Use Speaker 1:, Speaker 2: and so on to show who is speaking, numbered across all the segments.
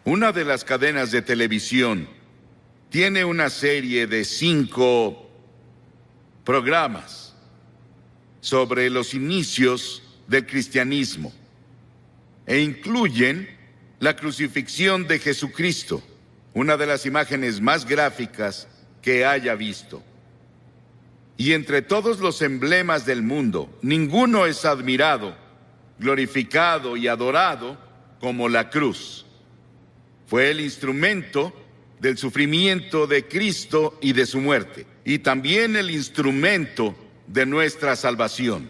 Speaker 1: Una de las cadenas de televisión tiene una serie de 5 programas sobre los inicios del cristianismo e incluyen la crucifixión de Jesucristo, una de las imágenes más gráficas que haya visto. Y entre todos los emblemas del mundo, ninguno es admirado, glorificado y adorado como la cruz. Fue el instrumento del sufrimiento de Cristo y de su muerte, y también el instrumento de nuestra salvación.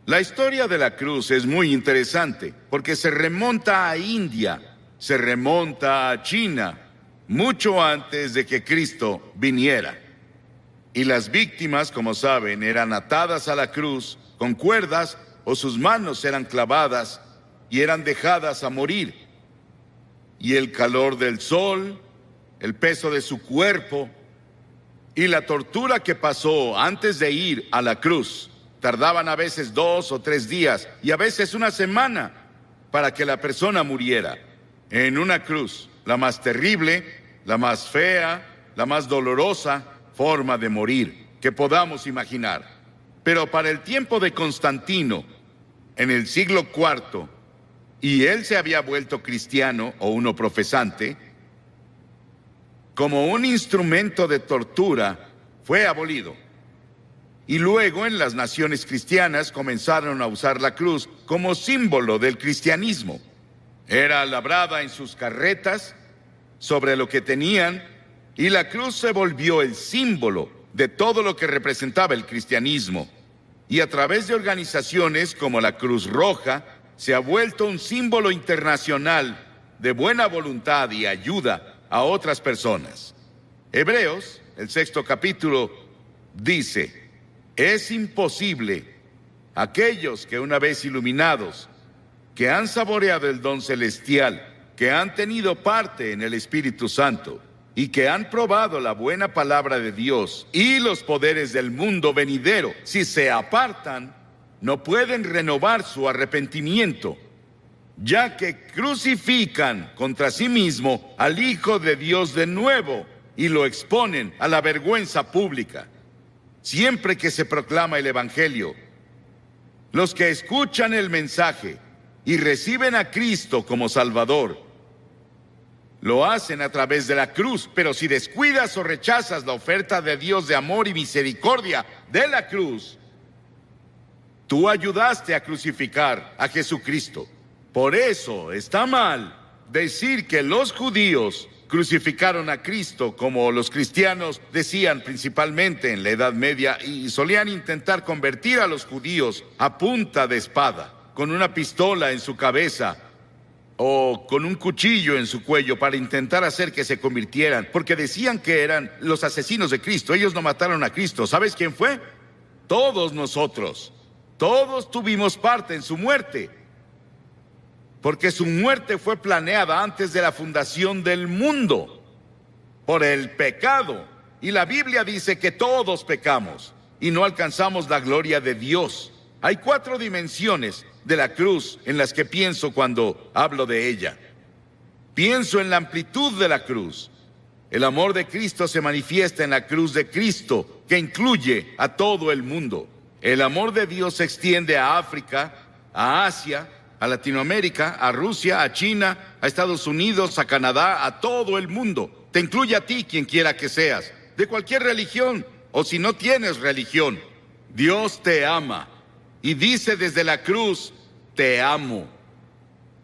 Speaker 1: La historia de la cruz es muy interesante porque se remonta a India, se remonta a China, mucho antes de que Cristo viniera. Y las víctimas, como saben, eran atadas a la cruz con cuerdas o sus manos eran clavadas y eran dejadas a morir. Y el calor del sol, el peso de su cuerpo y la tortura que pasó antes de ir a la cruz tardaban a veces 2 o 3 días y a veces una semana para que la persona muriera en una cruz, la más terrible, la más fea, la más dolorosa forma de morir que podamos imaginar. Pero para el tiempo de Constantino, en el siglo IV, y él se había vuelto cristiano o uno profesante, como un instrumento de tortura, fue abolido. Y luego en las naciones cristianas comenzaron a usar la cruz como símbolo del cristianismo. Era labrada en sus carretas, sobre lo que tenían, y la cruz se volvió el símbolo de todo lo que representaba el cristianismo. Y a través de organizaciones como la Cruz Roja, se ha vuelto un símbolo internacional de buena voluntad y ayuda a otras personas. Hebreos, el 6º capítulo, dice: es imposible aquellos que una vez iluminados, que han saboreado el don celestial, que han tenido parte en el Espíritu Santo y que han probado la buena palabra de Dios y los poderes del mundo venidero, si se apartan, no pueden renovar su arrepentimiento, ya que crucifican contra sí mismo al Hijo de Dios de nuevo y lo exponen a la vergüenza pública. Siempre que se proclama el Evangelio, los que escuchan el mensaje y reciben a Cristo como Salvador, lo hacen a través de la cruz. Pero si descuidas o rechazas la oferta de Dios de amor y misericordia de la cruz, tú ayudaste a crucificar a Jesucristo. Por eso está mal decir que los judíos crucificaron a Cristo, como los cristianos decían principalmente en la Edad Media, y solían intentar convertir a los judíos a punta de espada, con una pistola en su cabeza o con un cuchillo en su cuello para intentar hacer que se convirtieran, porque decían que eran los asesinos de Cristo. Ellos no mataron a Cristo. ¿Sabes quién fue? Todos nosotros. Todos tuvimos parte en su muerte, porque su muerte fue planeada antes de la fundación del mundo por el pecado. Y la Biblia dice que todos pecamos y no alcanzamos la gloria de Dios. Hay 4 dimensiones de la cruz en las que pienso cuando hablo de ella. Pienso en la amplitud de la cruz. El amor de Cristo se manifiesta en la cruz de Cristo, que incluye a todo el mundo. El amor de Dios se extiende a África, a Asia, a Latinoamérica, a Rusia, a China, a Estados Unidos, a Canadá, a todo el mundo. Te incluye a ti, quien quiera que seas, de cualquier religión, o si no tienes religión. Dios te ama y dice desde la cruz: te amo.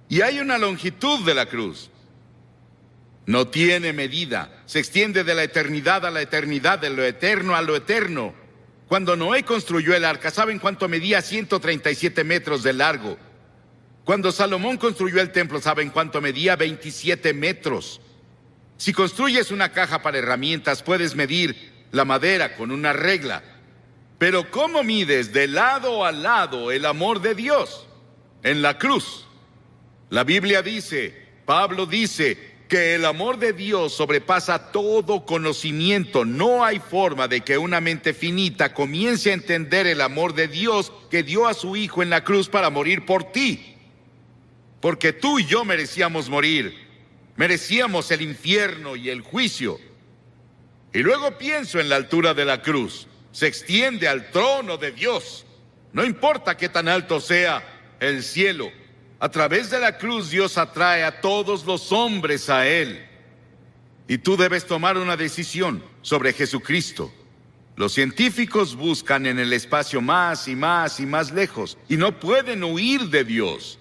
Speaker 1: Y hay una longitud de la cruz. No tiene medida. Se extiende de la eternidad a la eternidad, de lo eterno a lo eterno. Cuando Noé construyó el arca, ¿saben cuánto medía? 137 metros de largo. Cuando Salomón construyó el templo, ¿saben cuánto medía? 27 metros. Si construyes una caja para herramientas, puedes medir la madera con una regla. Pero ¿cómo mides de lado a lado el amor de Dios? En la cruz. La Biblia dice, Pablo dice, que el amor de Dios sobrepasa todo conocimiento. No hay forma de que una mente finita comience a entender el amor de Dios que dio a su Hijo en la cruz para morir por ti. Porque tú y yo merecíamos morir. Merecíamos el infierno y el juicio. Y luego pienso en la altura de la cruz. Se extiende al trono de Dios. No importa qué tan alto sea el cielo. A través de la cruz Dios atrae a todos los hombres a Él. Y tú debes tomar una decisión sobre Jesucristo. Los científicos buscan en el espacio más y más y más lejos y no pueden huir de Dios.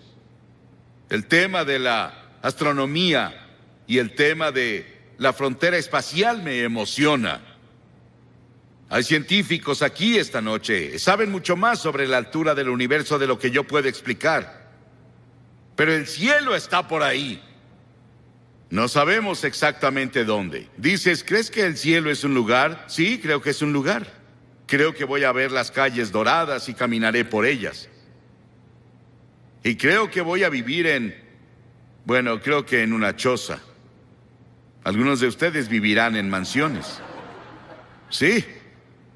Speaker 1: El tema de la astronomía y el tema de la frontera espacial me emociona. Hay científicos aquí esta noche, saben mucho más sobre la altura del universo de lo que yo puedo explicar. Pero el cielo está por ahí. No sabemos exactamente dónde. Dices, ¿crees que el cielo es un lugar? Sí, creo que es un lugar. Creo que voy a ver las calles doradas y caminaré por ellas. Y creo que voy a vivir creo que en una choza. Algunos de ustedes vivirán en mansiones. Sí,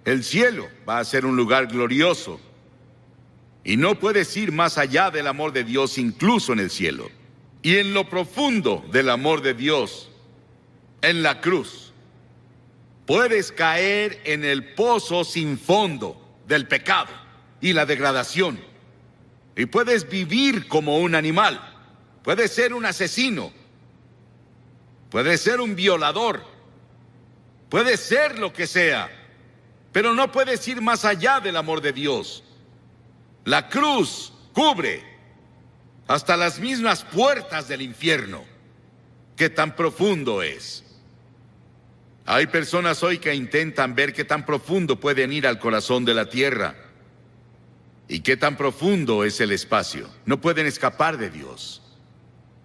Speaker 1: el cielo va a ser un lugar glorioso. Y no puedes ir más allá del amor de Dios incluso en el cielo. Y en lo profundo del amor de Dios, en la cruz, puedes caer en el pozo sin fondo del pecado y la degradación. Y puedes vivir como un animal. Puedes ser un asesino. Puedes ser un violador. Puedes ser lo que sea. Pero no puedes ir más allá del amor de Dios. La cruz cubre hasta las mismas puertas del infierno. ¿Qué tan profundo es? Hay personas hoy que intentan ver qué tan profundo pueden ir al corazón de la tierra. ¿Y qué tan profundo es el espacio? No pueden escapar de Dios.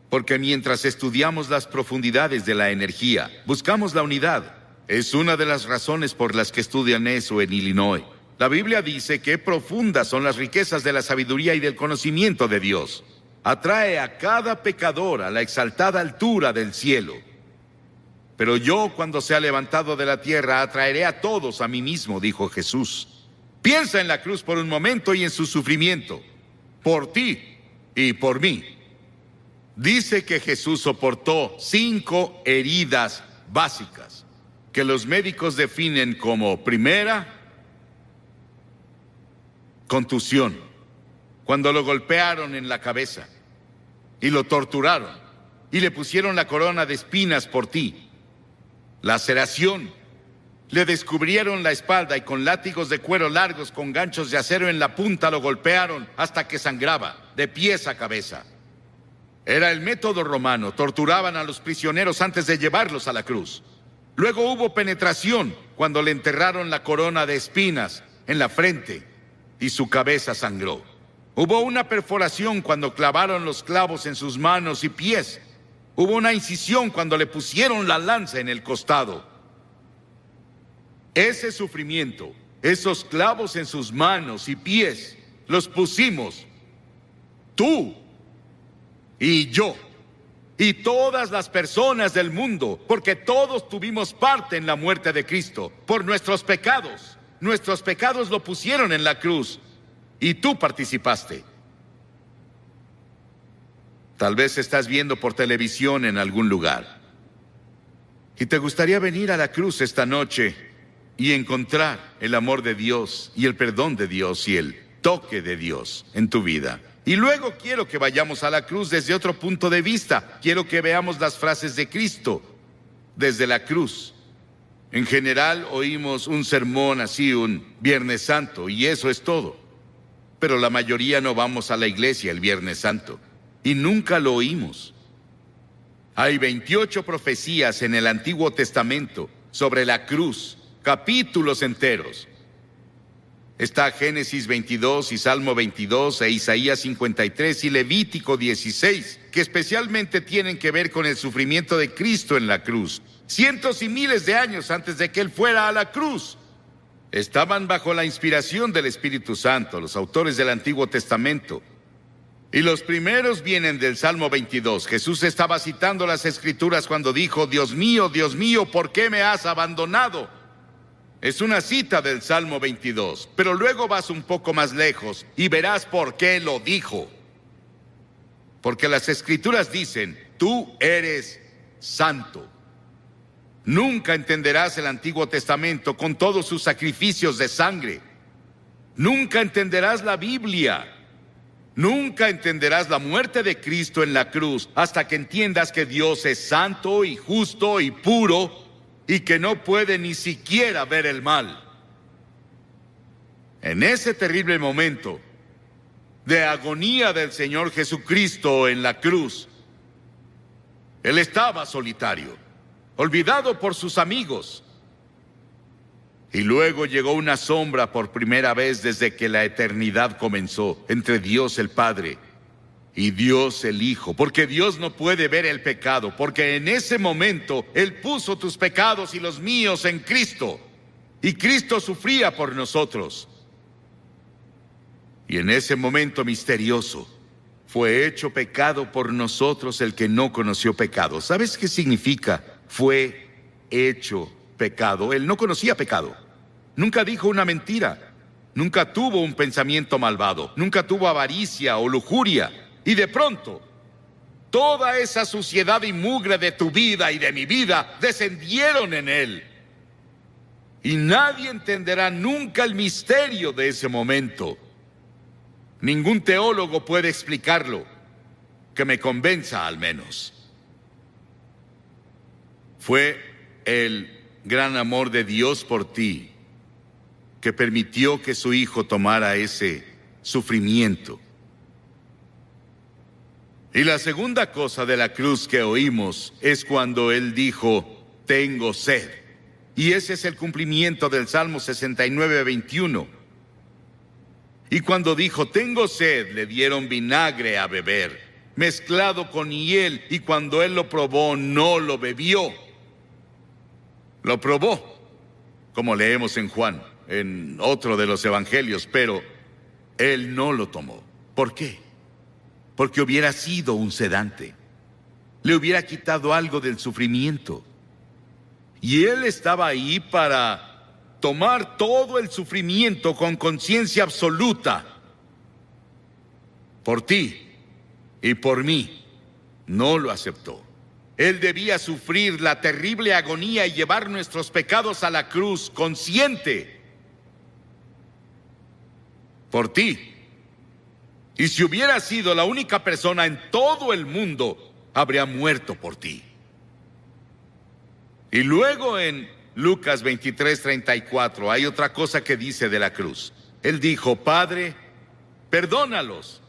Speaker 1: Porque mientras estudiamos las profundidades de la energía, buscamos la unidad. Es una de las razones por las que estudian eso en Illinois. La Biblia dice que profundas son las riquezas de la sabiduría y del conocimiento de Dios. Atrae a cada pecador a la exaltada altura del cielo. Pero yo, cuando sea levantado de la tierra, atraeré a todos a mí mismo, dijo Jesús. Piensa en la cruz por un momento y en su sufrimiento, por ti y por mí. Dice que Jesús soportó 5 heridas básicas, que los médicos definen como: primera, contusión, cuando lo golpearon en la cabeza y lo torturaron y le pusieron la corona de espinas por ti. Laceración, le descubrieron la espalda y con látigos de cuero largos con ganchos de acero en la punta lo golpearon hasta que sangraba, de pies a cabeza. Era el método romano, torturaban a los prisioneros antes de llevarlos a la cruz. Luego hubo penetración cuando le enterraron la corona de espinas en la frente y su cabeza sangró. Hubo una perforación cuando clavaron los clavos en sus manos y pies. Hubo una incisión cuando le pusieron la lanza en el costado. Ese sufrimiento, esos clavos en sus manos y pies, los pusimos tú y yo y todas las personas del mundo, porque todos tuvimos parte en la muerte de Cristo por nuestros pecados. Nuestros pecados lo pusieron en la cruz y tú participaste. Tal vez estás viendo por televisión en algún lugar y te gustaría venir a la cruz esta noche y encontrar el amor de Dios y el perdón de Dios y el toque de Dios en tu vida. Y luego quiero que vayamos a la cruz desde otro punto de vista. Quiero que veamos las frases de Cristo desde la cruz. En general oímos un sermón así, un Viernes Santo, y eso es todo. Pero la mayoría no vamos a la iglesia el Viernes Santo, y nunca lo oímos. Hay 28 profecías en el Antiguo Testamento sobre la cruz, capítulos enteros. Está Génesis 22 y Salmo 22 e Isaías 53 y Levítico 16, que especialmente tienen que ver con el sufrimiento de Cristo en la cruz. Cientos y miles de años antes de que Él fuera a la cruz. Estaban bajo la inspiración del Espíritu Santo, los autores del Antiguo Testamento. Y los primeros vienen del Salmo 22. Jesús estaba citando las Escrituras cuando dijo: Dios mío, ¿por qué me has abandonado? Es una cita del Salmo 22, pero luego vas un poco más lejos y verás por qué lo dijo. Porque las Escrituras dicen: tú eres santo. Nunca entenderás el Antiguo Testamento con todos sus sacrificios de sangre. Nunca entenderás la Biblia. Nunca entenderás la muerte de Cristo en la cruz hasta que entiendas que Dios es santo y justo y puro y que no puede ni siquiera ver el mal. En ese terrible momento de agonía del Señor Jesucristo en la cruz, Él estaba solitario, olvidado por sus amigos. Y luego llegó una sombra por primera vez desde que la eternidad comenzó, entre Dios el Padre y Dios el Hijo, porque Dios no puede ver el pecado, porque en ese momento Él puso tus pecados y los míos en Cristo, y Cristo sufría por nosotros. Y en ese momento misterioso, fue hecho pecado por nosotros el que no conoció pecado. ¿Sabes qué significa? Fue hecho pecado. Él no conocía pecado. Nunca dijo una mentira. Nunca tuvo un pensamiento malvado. Nunca tuvo avaricia o lujuria. Y de pronto, toda esa suciedad y mugre de tu vida y de mi vida descendieron en Él. Y nadie entenderá nunca el misterio de ese momento. Ningún teólogo puede explicarlo, que me convenza al menos. Fue el gran amor de Dios por ti que permitió que su Hijo tomara ese sufrimiento. Y la segunda cosa de la cruz que oímos es cuando Él dijo, tengo sed. Y ese es el cumplimiento del Salmo 69:21. Y cuando dijo, tengo sed, le dieron vinagre a beber, mezclado con hiel, y cuando Él lo probó, no lo bebió. Lo probó, como leemos en Juan, en otro de los evangelios, pero Él no lo tomó. ¿Por qué? Porque hubiera sido un sedante. Le hubiera quitado algo del sufrimiento. Y Él estaba ahí para tomar todo el sufrimiento con conciencia absoluta. Por ti y por mí. No lo aceptó. Él debía sufrir la terrible agonía y llevar nuestros pecados a la cruz consciente. Por ti. Y si hubiera sido la única persona en todo el mundo, habría muerto por ti. Y luego en Lucas 23:34 hay otra cosa que dice de la cruz. Él dijo, Padre, perdónalos.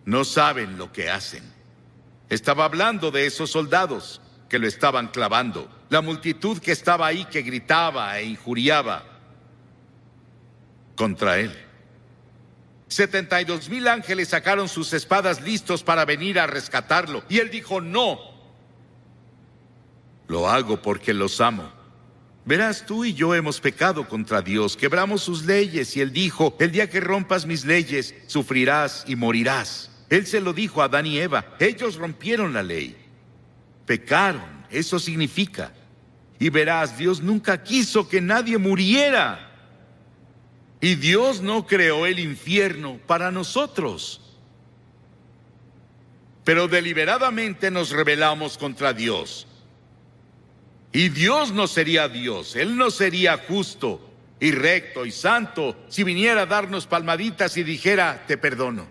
Speaker 1: No saben lo que hacen. Estaba hablando de esos soldados que lo estaban clavando. La multitud que estaba ahí que gritaba e injuriaba contra Él. 72,000 ángeles sacaron sus espadas listos para venir a rescatarlo. Y Él dijo, no. Lo hago porque los amo. Verás, tú y yo hemos pecado contra Dios, quebramos sus leyes, y Él dijo, el día que rompas mis leyes, sufrirás y morirás. Él se lo dijo a Adán y Eva, ellos rompieron la ley. Pecaron, eso significa. Y verás, Dios nunca quiso que nadie muriera. Y Dios no creó el infierno para nosotros. Pero deliberadamente nos rebelamos contra Dios. Y Dios no sería Dios, Él no sería justo y recto y santo si viniera a darnos palmaditas y dijera, te perdono.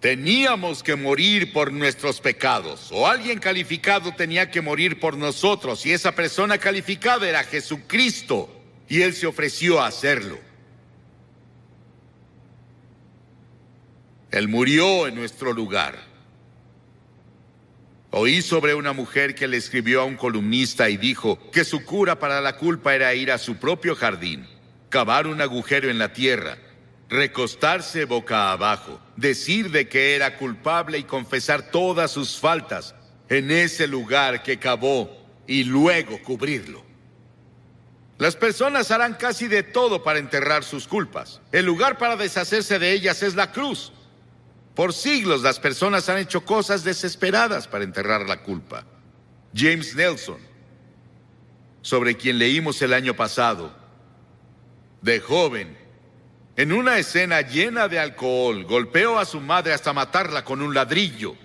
Speaker 1: Teníamos que morir por nuestros pecados, o alguien calificado tenía que morir por nosotros, y esa persona calificada era Jesucristo, y Él se ofreció a hacerlo. Él murió en nuestro lugar. Oí sobre una mujer que le escribió a un columnista y dijo que su cura para la culpa era ir a su propio jardín, cavar un agujero en la tierra, recostarse boca abajo, decir de que era culpable y confesar todas sus faltas en ese lugar que cavó y luego cubrirlo. Las personas harán casi de todo para enterrar sus culpas. El lugar para deshacerse de ellas es la cruz. Por siglos las personas han hecho cosas desesperadas para enterrar la culpa. James Nelson, sobre quien leímos el año pasado, de joven, en una escena llena de alcohol, golpeó a su madre hasta matarla con un ladrillo.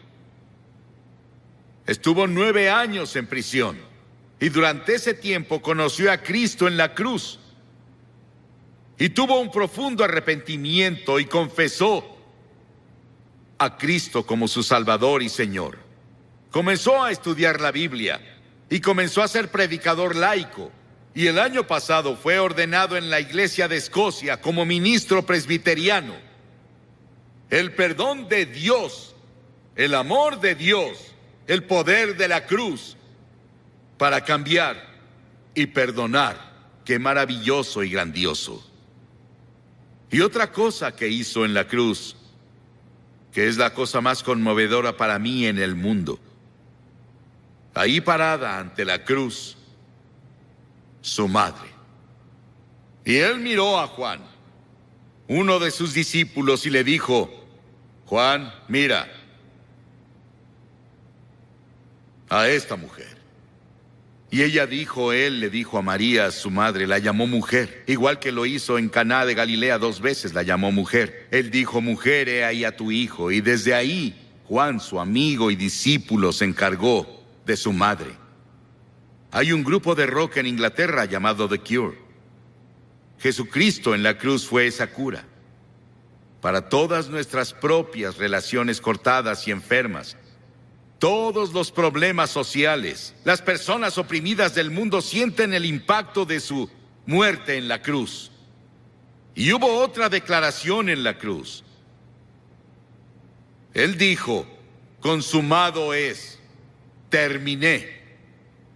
Speaker 1: Estuvo 9 años en prisión. Y durante ese tiempo conoció a Cristo en la cruz. Y tuvo un profundo arrepentimiento y confesó a Cristo como su Salvador y Señor. Comenzó a estudiar la Biblia y comenzó a ser predicador laico. Y el año pasado fue ordenado en la Iglesia de Escocia como ministro presbiteriano. El perdón de Dios, el amor de Dios, el poder de la cruz para cambiar y perdonar. Qué maravilloso y grandioso. Y otra cosa que hizo en la cruz, que es la cosa más conmovedora para mí en el mundo. Ahí parada ante la cruz, su madre. Y él miró a Juan, uno de sus discípulos, y le dijo: Juan, mira a esta mujer. Y ella dijo, él le dijo a María, su madre, la llamó mujer, igual que lo hizo en Caná de Galilea 2 veces, la llamó mujer. Él dijo: mujer, he ahí a tu hijo. Y desde ahí, Juan, su amigo y discípulo, se encargó de su madre. Hay un grupo de rock en Inglaterra llamado The Cure. Jesucristo en la cruz fue esa cura para todas nuestras propias relaciones cortadas y enfermas. Todos los problemas sociales, las personas oprimidas del mundo sienten el impacto de su muerte en la cruz. Y hubo otra declaración en la cruz. Él dijo: consumado es, terminé.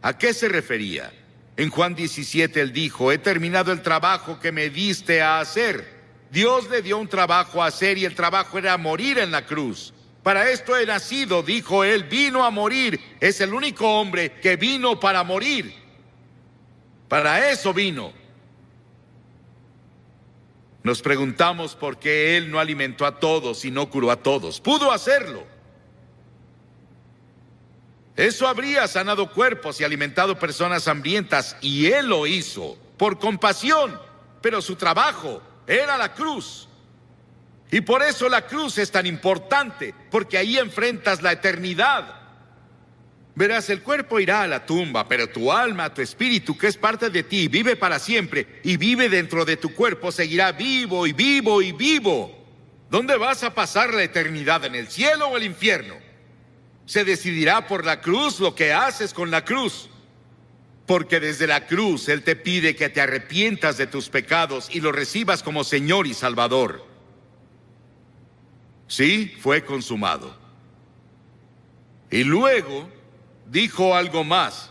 Speaker 1: ¿A qué se refería? En Juan 17 él dijo: he terminado el trabajo que me diste a hacer. Dios le dio un trabajo a hacer y el trabajo era morir en la cruz. Para esto he nacido, dijo él, vino a morir. Es el único hombre que vino para morir. Para eso vino. Nos preguntamos por qué él no alimentó a todos y no curó a todos. Pudo hacerlo. Eso habría sanado cuerpos y alimentado personas hambrientas, y él lo hizo por compasión, pero su trabajo era la cruz. Y por eso la cruz es tan importante, porque ahí enfrentas la eternidad. Verás, el cuerpo irá a la tumba, pero tu alma, tu espíritu, que es parte de ti, vive para siempre y vive dentro de tu cuerpo, seguirá vivo y vivo y vivo. ¿Dónde vas a pasar la eternidad? ¿En el cielo o el infierno? Se decidirá por la cruz lo que haces con la cruz. Porque desde la cruz Él te pide que te arrepientas de tus pecados y lo recibas como Señor y Salvador. Sí, fue consumado. Y luego dijo algo más.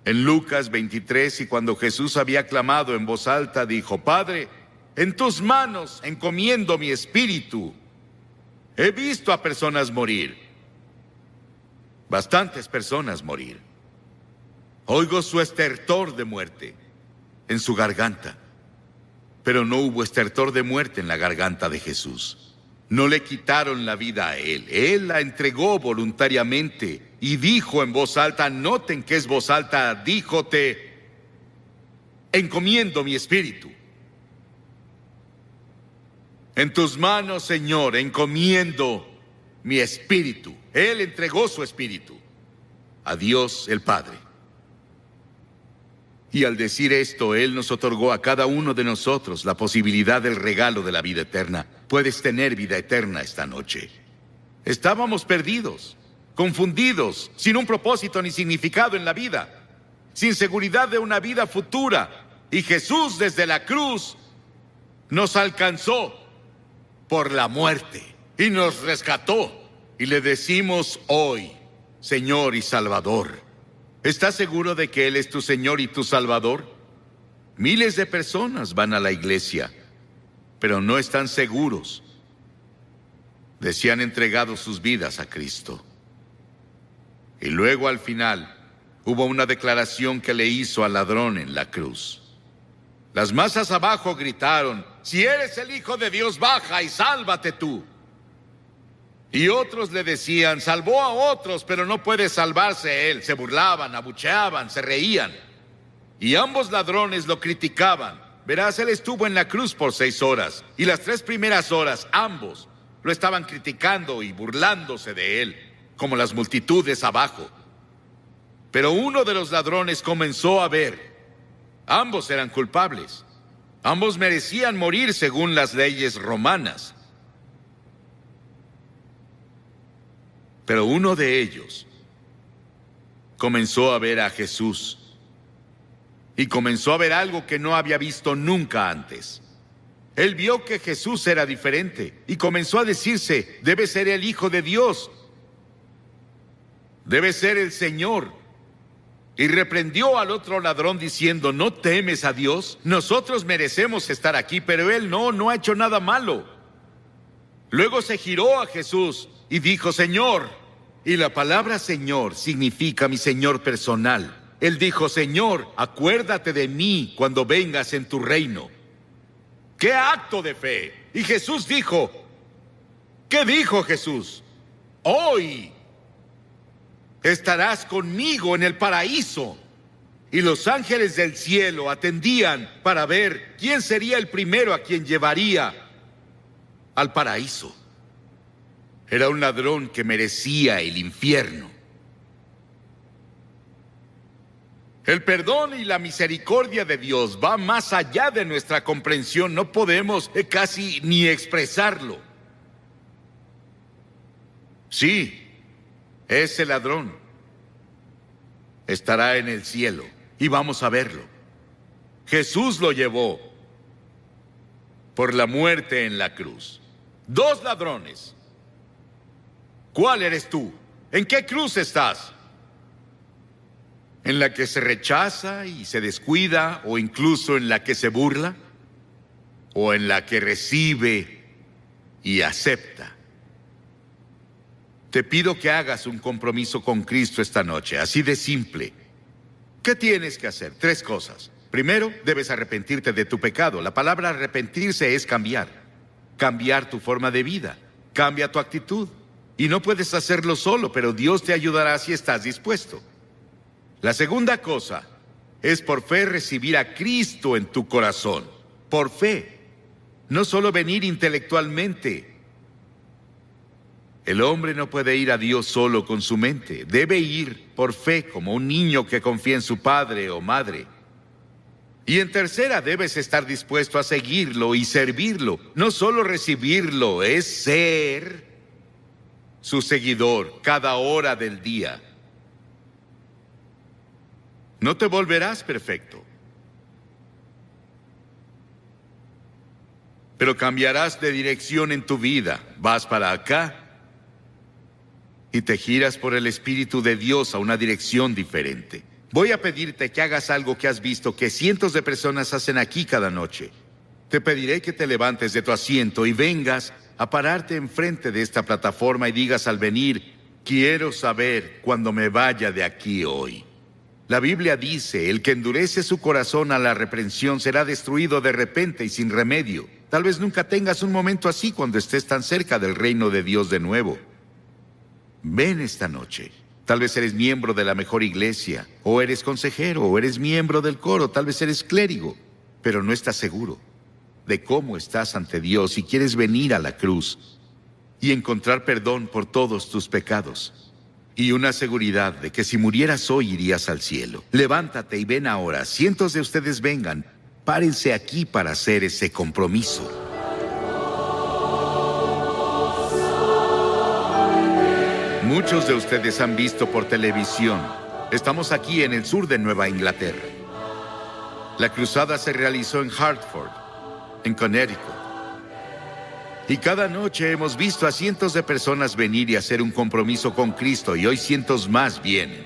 Speaker 1: En Lucas 23, y cuando Jesús había clamado en voz alta, dijo: Padre, en tus manos encomiendo mi espíritu. He visto a personas morir, bastantes personas morir. Oigo su estertor de muerte en su garganta. Pero no hubo estertor de muerte en la garganta de Jesús. No le quitaron la vida a él. Él la entregó voluntariamente y dijo en voz alta, noten que es voz alta, dijo: te encomiendo mi espíritu. En tus manos, Señor, encomiendo mi espíritu. Él entregó su espíritu a Dios el Padre. Y al decir esto, Él nos otorgó a cada uno de nosotros la posibilidad del regalo de la vida eterna. Puedes tener vida eterna esta noche. Estábamos perdidos, confundidos, sin un propósito ni significado en la vida, sin seguridad de una vida futura. Y Jesús desde la cruz nos alcanzó por la muerte y nos rescató. Y le decimos hoy: Señor y Salvador. ¿Estás seguro de que Él es tu Señor y tu Salvador? Miles de personas van a la iglesia, pero no están seguros de si han entregado sus vidas a Cristo. Y luego al final hubo una declaración que le hizo al ladrón en la cruz. Las masas abajo gritaron: si eres el Hijo de Dios, baja y sálvate tú. Y otros le decían: salvó a otros, pero no puede salvarse él. Se burlaban, abucheaban, se reían. Y ambos ladrones lo criticaban. Verás, él estuvo en la cruz por 6 horas. Y las 3 primeras horas, ambos Lo estaban criticando y burlándose de él, como las multitudes abajo. Pero uno de los ladrones comenzó a ver. Ambos eran culpables. Ambos merecían morir según las leyes romanas. Pero uno de ellos comenzó a ver a Jesús. Y comenzó a ver algo que no había visto nunca antes. Él vio que Jesús era diferente y comenzó a decirse: debe ser el Hijo de Dios. Debe ser el Señor. Y reprendió al otro ladrón diciendo: ¿no temes a Dios? Nosotros merecemos estar aquí, pero él no ha hecho nada malo. Luego se giró a Jesús y dijo: Señor. Y la palabra Señor significa mi Señor personal. Él dijo: Señor, acuérdate de mí cuando vengas en tu reino. ¡Qué acto de fe! Y Jesús dijo, ¿qué dijo Jesús? Hoy estarás conmigo en el paraíso. Y los ángeles del cielo atendían para ver quién sería el primero a quien llevaría al paraíso. Era un ladrón que merecía el infierno. El perdón y la misericordia de Dios va más allá de nuestra comprensión. No podemos casi ni expresarlo. Sí, ese ladrón estará en el cielo y vamos a verlo. Jesús lo llevó por la muerte en la cruz. Dos ladrones. ¿Cuál eres tú? ¿En qué cruz estás? ¿En la que se rechaza y se descuida, o incluso en la que se burla? ¿O en la que recibe y acepta? Te pido que hagas un compromiso con Cristo esta noche, así de simple. ¿Qué tienes que hacer? 3 cosas. Primero, debes arrepentirte de tu pecado. La palabra arrepentirse es cambiar. Cambiar tu forma de vida. Cambia tu actitud. Y no puedes hacerlo solo, pero Dios te ayudará si estás dispuesto. La segunda cosa es por fe recibir a Cristo en tu corazón. Por fe. No solo venir intelectualmente. El hombre no puede ir a Dios solo con su mente. Debe ir por fe, como un niño que confía en su padre o madre. Y en tercera, debes estar dispuesto a seguirlo y servirlo. No solo recibirlo, es ser su seguidor cada hora del día. No te volverás perfecto, pero cambiarás de dirección en tu vida. Vas para acá y te giras por el Espíritu de Dios a una dirección diferente. Voy a pedirte que hagas algo que has visto que cientos de personas hacen aquí cada noche. Te pediré que te levantes de tu asiento y vengas a pararte enfrente de esta plataforma y digas al venir: quiero saber cuando me vaya de aquí hoy. La Biblia dice: el que endurece su corazón a la reprensión será destruido de repente y sin remedio. Tal vez nunca tengas un momento así cuando estés tan cerca del reino de Dios de nuevo. Ven esta noche. Tal vez eres miembro de la mejor iglesia, o eres consejero, o eres miembro del coro, tal vez eres clérigo, pero no estás seguro de cómo estás ante Dios y quieres venir a la cruz y encontrar perdón por todos tus pecados. Y una seguridad de que si murieras hoy irías al cielo. Levántate y ven ahora. Cientos de ustedes vengan. Párense aquí para hacer ese compromiso. Muchos de ustedes han visto por televisión. Estamos aquí en el sur de Nueva Inglaterra. La cruzada se realizó en Hartford, en Connecticut. Y cada noche hemos visto a cientos de personas venir y hacer un compromiso con Cristo, y hoy cientos más vienen.